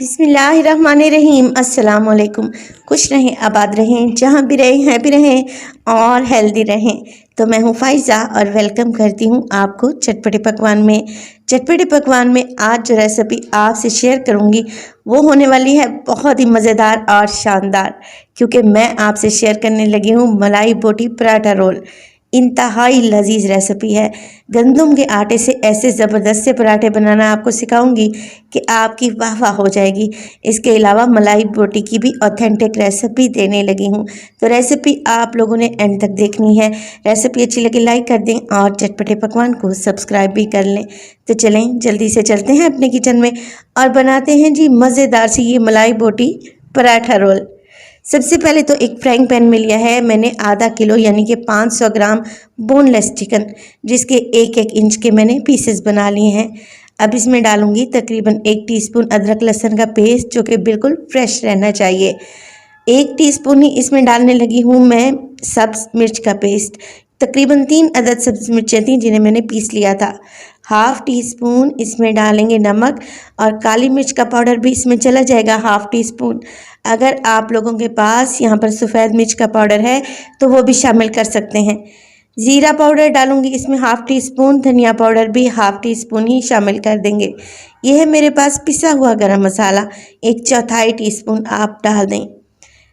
बिस्मिल्लाहिर्रहमानिर्रहीम। अस्सलाम वालेकुम। खुश रहें, आबाद रहें, जहाँ भी रहें, हैप्पी रहें और हेल्दी रहें। तो मैं हूँ फ़ाइज़ा और वेलकम करती हूँ आपको चटपटे पकवान में। चटपटे पकवान में आज जो रेसिपी आपसे शेयर करूँगी वो होने वाली है बहुत ही मज़ेदार और शानदार, क्योंकि मैं आपसे शेयर करने लगी हूँ मलाई बोटी पराठा रोल। इंतहाई लजीज रेसिपी है। गंदम के आटे से ऐसे ज़बरदस्त से पराठे बनाना आपको सिखाऊंगी कि आपकी वाह वाह हो जाएगी। इसके अलावा मलाई बोटी की भी ऑथेंटिक रेसिपी देने लगी हूँ, तो रेसिपी आप लोगों ने एंड तक देखनी है। रेसिपी अच्छी लगे लाइक कर दें और चटपटे पकवान को सब्सक्राइब भी कर लें। तो चलें जल्दी से चलते हैं अपने किचन में और बनाते हैं जी मज़ेदार सी ये मलाई बोटी पराठा रोल। सबसे पहले तो एक फ्राइंग पैन में लिया है मैंने आधा किलो यानी कि 500 ग्राम बोनलेस चिकन, जिसके एक एक इंच के मैंने पीसेस बना लिए हैं। अब इसमें डालूंगी तकरीबन 1 टीस्पून अदरक लहसुन का पेस्ट, जो कि बिल्कुल फ्रेश रहना चाहिए। 1 टीस्पून ही इसमें डालने लगी हूँ मैं सब्ज मिर्च का पेस्ट। तकरीबन 3 अदद सब्ज मिर्चें थी जिन्हें मैंने पीस लिया था। हाफ टी स्पून इसमें डालेंगे नमक और काली मिर्च का पाउडर भी इसमें चला जाएगा हाफ टी स्पून। अगर आप लोगों के पास यहाँ पर सफ़ेद मिर्च का पाउडर है तो वो भी शामिल कर सकते हैं। ज़ीरा पाउडर डालूंगी इसमें हाफ टी स्पून, धनिया पाउडर भी हाफ टी स्पून ही शामिल कर देंगे। यह है मेरे पास पिसा हुआ गरम मसाला, 1/4 टीस्पून आप डाल दें।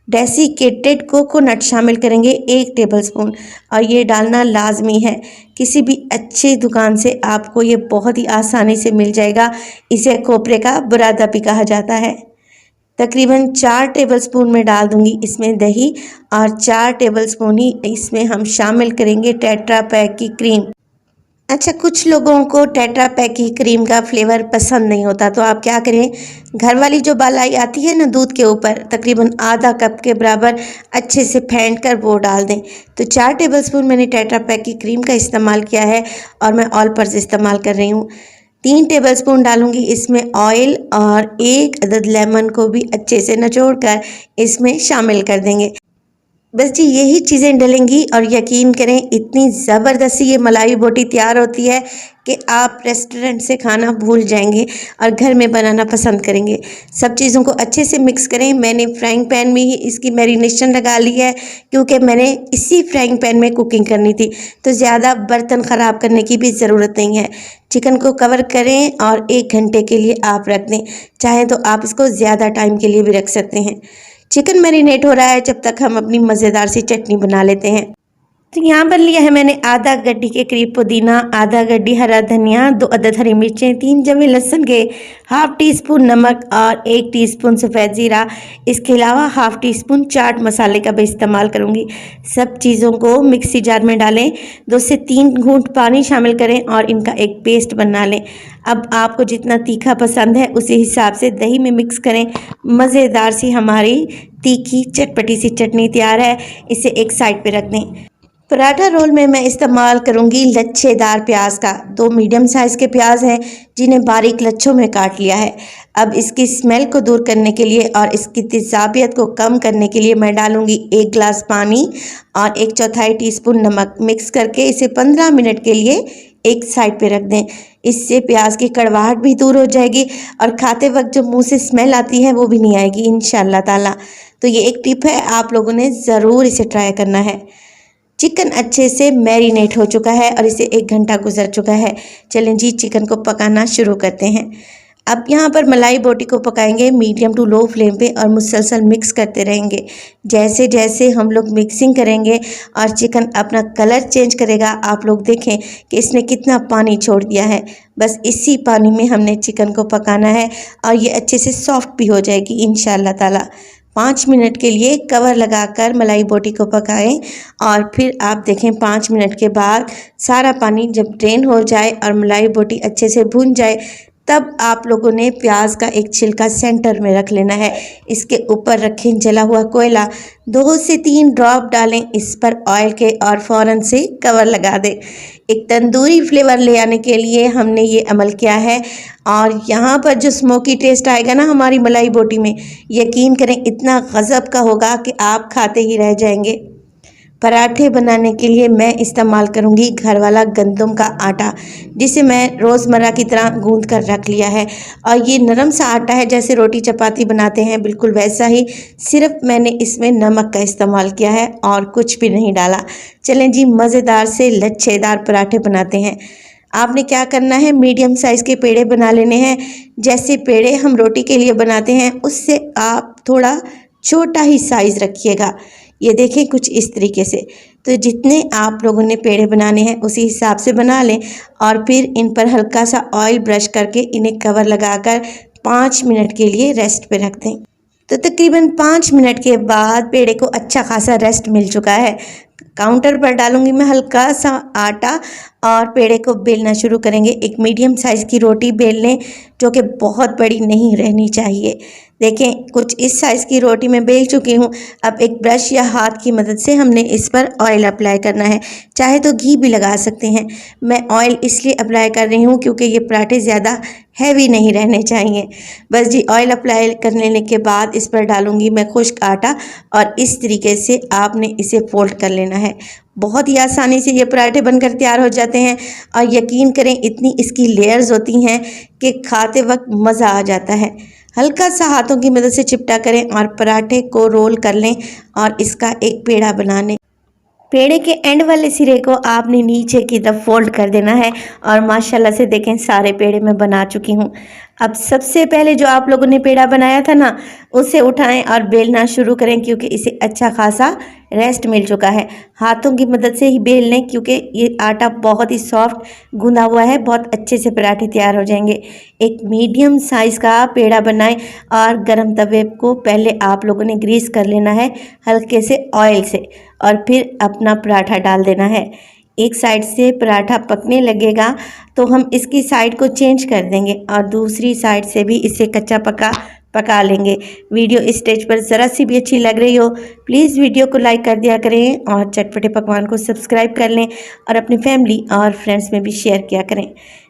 डेसिकेटेड कोकोनट शामिल करेंगे 1 टेबलस्पून, और ये डालना लाजमी है। किसी भी अच्छी दुकान से आपको ये बहुत ही आसानी से मिल जाएगा। इसे कोपरे का बुरादा भी कहा जाता है। तकरीबन 4 टेबलस्पून में डाल दूंगी इसमें दही, और 4 टेबलस्पून ही इसमें हम शामिल करेंगे टेट्रा पैक की क्रीम। अच्छा, कुछ लोगों को टेट्रा पैक की क्रीम का फ्लेवर पसंद नहीं होता, तो आप क्या करें, घर वाली जो बालाई आती है ना दूध के ऊपर, तकरीबन आधा कप के बराबर अच्छे से फेंट कर वो डाल दें। तो 4 टेबलस्पून मैंने टेट्रा पैक की क्रीम का इस्तेमाल किया है और मैं ऑल पर्पस इस्तेमाल कर रही हूँ। 3 टेबलस्पून डालूंगी इसमें ऑयल, और 1 अदद लेमन को भी अच्छे से निचोड़ कर इसमें शामिल कर देंगे। बस जी यही चीज़ें डलेंगी और यकीन करें इतनी ज़बरदस्त ये मलाई बोटी तैयार होती है कि आप रेस्टोरेंट से खाना भूल जाएंगे और घर में बनाना पसंद करेंगे। सब चीज़ों को अच्छे से मिक्स करें। मैंने फ्राइंग पैन में ही इसकी मैरिनेशन लगा ली है, क्योंकि मैंने इसी फ्राइंग पैन में कुकिंग करनी थी, तो ज़्यादा बर्तन ख़राब करने की भी ज़रूरत नहीं है। चिकन को कवर करें और 1 घंटे के लिए आप रख दें, चाहे तो आप इसको ज़्यादा टाइम के लिए भी रख सकते हैं। चिकन मैरिनेट हो रहा है, जब तक हम अपनी मज़ेदार सी चटनी बना लेते हैं। तो यहाँ पर लिया है मैंने आधा गड्डी के करीब पुदीना, आधा गड्डी हरा धनिया, 2 अदद हरी मिर्चें, 3 जवे लहसुन के, हाफ टी स्पून नमक और 1 टीस्पून सफ़ेद ज़ीरा। इसके अलावा हाफ टी स्पून चाट मसाले का भी इस्तेमाल करूँगी। सब चीज़ों को मिक्सी जार में डालें, 2 से 3 घूंट पानी शामिल करें और इनका एक पेस्ट बना लें। अब आपको जितना तीखा पसंद है उसी हिसाब से दही में मिक्स करें। मज़ेदार सी हमारी तीखी चटपटी सी चटनी तैयार है। इसे एक साइड पे रख दें। पराठा रोल में मैं इस्तेमाल करूंगी लच्छेदार प्याज का। 2 मीडियम साइज़ के प्याज हैं जिन्हें बारीक लच्छों में काट लिया है। अब इसकी स्मेल को दूर करने के लिए और इसकी तेज़ाबियत को कम करने के लिए मैं डालूंगी 1 गिलास पानी और 1/4 टीस्पून नमक। मिक्स करके इसे 15 मिनट के लिए एक साइड पे रख दें। इससे प्याज की कड़वाहट भी दूर हो जाएगी और खाते वक्त जो मुंह से स्मेल आती है वो भी नहीं आएगी इंशाअल्लाह ताला। तो ये एक टिप है, आप लोगों ने ज़रूर इसे ट्राई करना है। चिकन अच्छे से मैरिनेट हो चुका है और इसे 1 घंटा गुजर चुका है। चलें जी चिकन को पकाना शुरू करते हैं। अब यहाँ पर मलाई बोटी को पकाएंगे मीडियम टू लो फ्लेम पे और मुसलसल मिक्स करते रहेंगे। जैसे जैसे हम लोग मिक्सिंग करेंगे और चिकन अपना कलर चेंज करेगा, आप लोग देखें कि इसने कितना पानी छोड़ दिया है। बस इसी पानी में हमने चिकन को पकाना है और ये अच्छे से सॉफ्ट भी हो जाएगी इंशाअल्लाह ताला। 5 मिनट के लिए कवर लगाकर मलाई बोटी को पकाएं और फिर आप देखें 5 मिनट के बाद सारा पानी जब ड्रेन हो जाए और मलाई बोटी अच्छे से भून जाए, तब आप लोगों ने प्याज का एक छिलका सेंटर में रख लेना है। इसके ऊपर रखें जला हुआ कोयला, 2 से 3 ड्रॉप डालें इस पर ऑयल के और फ़ौरन से कवर लगा दें। एक तंदूरी फ्लेवर ले आने के लिए हमने ये अमल किया है और यहाँ पर जो स्मोकी टेस्ट आएगा ना हमारी मलाई बोटी में, यकीन करें इतना गज़ब का होगा कि आप खाते ही रह जाएंगे। पराठे बनाने के लिए मैं इस्तेमाल करूंगी घर वाला गंदम का आटा, जिसे मैं रोज़मर्रा की तरह गूंद कर रख लिया है। और ये नरम सा आटा है, जैसे रोटी चपाती बनाते हैं बिल्कुल वैसा ही। सिर्फ मैंने इसमें नमक का इस्तेमाल किया है और कुछ भी नहीं डाला। चलें जी, मज़ेदार से लच्छेदार पराठे बनाते हैं। आपने क्या करना है, मीडियम साइज़ के पेड़े बना लेने हैं। जैसे पेड़े हम रोटी के लिए बनाते हैं, उससे आप थोड़ा छोटा ही साइज़ रखिएगा। ये देखें कुछ इस तरीके से। तो जितने आप लोगों ने पेड़े बनाने हैं उसी हिसाब से बना लें और फिर इन पर हल्का सा ऑयल ब्रश करके इन्हें कवर लगाकर 5 मिनट के लिए रेस्ट पे रख दें। तो तकरीबन 5 मिनट के बाद पेड़े को अच्छा खासा रेस्ट मिल चुका है। काउंटर पर डालूंगी मैं हल्का सा आटा और पेड़े को बेलना शुरू करेंगे। एक मीडियम साइज़ की रोटी बेल लें, जो कि बहुत बड़ी नहीं रहनी चाहिए। देखें कुछ इस साइज़ की रोटी मैं बेल चुकी हूँ। अब एक ब्रश या हाथ की मदद से हमने इस पर ऑयल अप्लाई करना है, चाहे तो घी भी लगा सकते हैं। मैं ऑयल इसलिए अप्लाई कर रही हूँ क्योंकि ये पराठे ज़्यादा हैवी नहीं रहने चाहिए। बस जी, ऑयल अप्लाई कर लेने के बाद इस पर डालूंगी मैं खुश्क आटा और इस तरीके से आपने इसे फोल्ड कर लेना है। बहुत ही आसानी से ये पराठे बनकर तैयार हो जाते हैं और यकीन करें इतनी इसकी लेयर्स होती हैं कि खाते वक्त मज़ा आ जाता है। हल्का सा हाथों की मदद से चिपटा करें और पराठे को रोल कर लें और इसका एक पेड़ा बना लें। पेड़े के एंड वाले सिरे को आपने नीचे की तरफ फोल्ड कर देना है और माशाल्लाह से देखें सारे पेड़े मैं बना चुकी हूँ। अब सबसे पहले जो आप लोगों ने पेड़ा बनाया था ना, उसे उठाएं और बेलना शुरू करें क्योंकि इसे अच्छा खासा रेस्ट मिल चुका है। हाथों की मदद से ही बेल लें क्योंकि ये आटा बहुत ही सॉफ्ट गूंदा हुआ है, बहुत अच्छे से पराठे तैयार हो जाएंगे। एक मीडियम साइज़ का पेड़ा बनाएं और गरम तवे को पहले आप लोगों ने ग्रीस कर लेना है हल्के से ऑयल से और फिर अपना पराठा डाल देना है। एक साइड से पराठा पकने लगेगा तो हम इसकी साइड को चेंज कर देंगे और दूसरी साइड से भी इसे कच्चा पका पका लेंगे। वीडियो इस स्टेज पर ज़रा सी भी अच्छी लग रही हो प्लीज़ वीडियो को लाइक कर दिया करें और चटपटे पकवान को सब्सक्राइब कर लें और अपनी फैमिली और फ्रेंड्स में भी शेयर किया करें।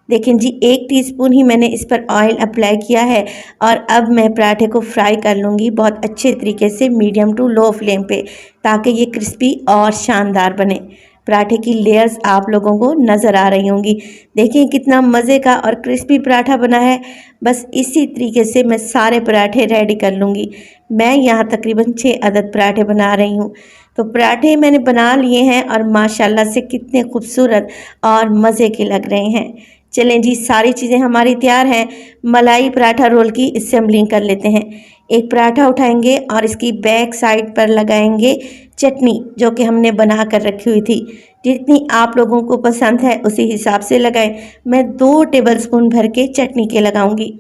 देखें जी, 1 टीस्पून ही मैंने इस पर ऑयल अप्लाई किया है और अब मैं पराठे को फ्राई कर लूँगी बहुत अच्छे तरीके से मीडियम टू लो फ्लेम पे, ताकि ये क्रिस्पी और शानदार बने। पराठे की लेयर्स आप लोगों को नज़र आ रही होंगी। देखिए कितना मज़े का और क्रिस्पी पराठा बना है। बस इसी तरीके से मैं सारे पराठे रेडी कर लूँगी। मैं यहाँ तकरीबन 6 अदद पराठे बना रही हूँ। तो पराठे मैंने बना लिए हैं और माशाल्लाह से कितने खूबसूरत और मज़े के लग रहे हैं। चलें जी, सारी चीज़ें हमारी तैयार हैं। मलाई पराठा रोल की असेंबलिंग कर लेते हैं। एक पराठा उठाएंगे और इसकी बैक साइड पर लगाएंगे चटनी, जो कि हमने बना कर रखी हुई थी। जितनी आप लोगों को पसंद है उसी हिसाब से लगाएं। मैं 2 टेबलस्पून भर के चटनी के लगाऊंगी।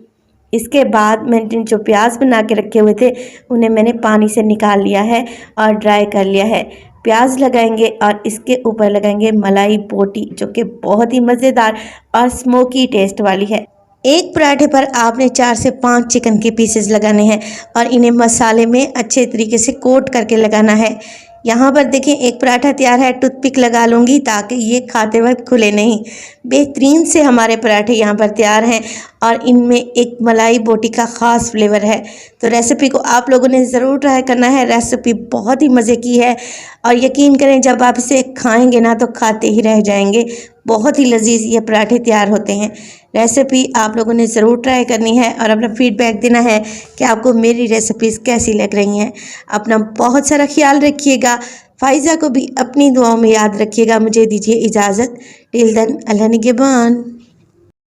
इसके बाद मैंने जो प्याज बना के रखे हुए थे उन्हें मैंने पानी से निकाल लिया है और ड्राई कर लिया है। प्याज लगाएंगे और इसके ऊपर लगाएंगे मलाई बोटी, जो कि बहुत ही मज़ेदार और स्मोकी टेस्ट वाली है। एक पराठे पर आपने 4 से 5 चिकन के पीसेस लगाने हैं और इन्हें मसाले में अच्छे तरीके से कोट करके लगाना है। यहाँ पर देखें एक पराठा तैयार है। टूथपिक लगा लूँगी ताकि ये खाते वक्त खुले नहीं। बेहतरीन से हमारे पराठे यहाँ पर तैयार हैं और इनमें एक मलाई बोटी का ख़ास फ्लेवर है। तो रेसिपी को आप लोगों ने ज़रूर ट्राई करना है। रेसिपी बहुत ही मज़े की है और यकीन करें जब आप इसे खाएंगे ना तो खाते ही रह जाएंगे। बहुत ही लजीज ये पराठे तैयार होते हैं। रेसिपी आप लोगों ने ज़रूर ट्राई करनी है और अपना फीडबैक देना है कि आपको मेरी रेसिपीज़ कैसी लग रही हैं। अपना बहुत सारा ख्याल रखिएगा। फ़ाइज़ा को भी अपनी दुआओं में याद रखिएगा। मुझे दीजिए इजाज़त। टिल देन, अल्लाह निगहबान।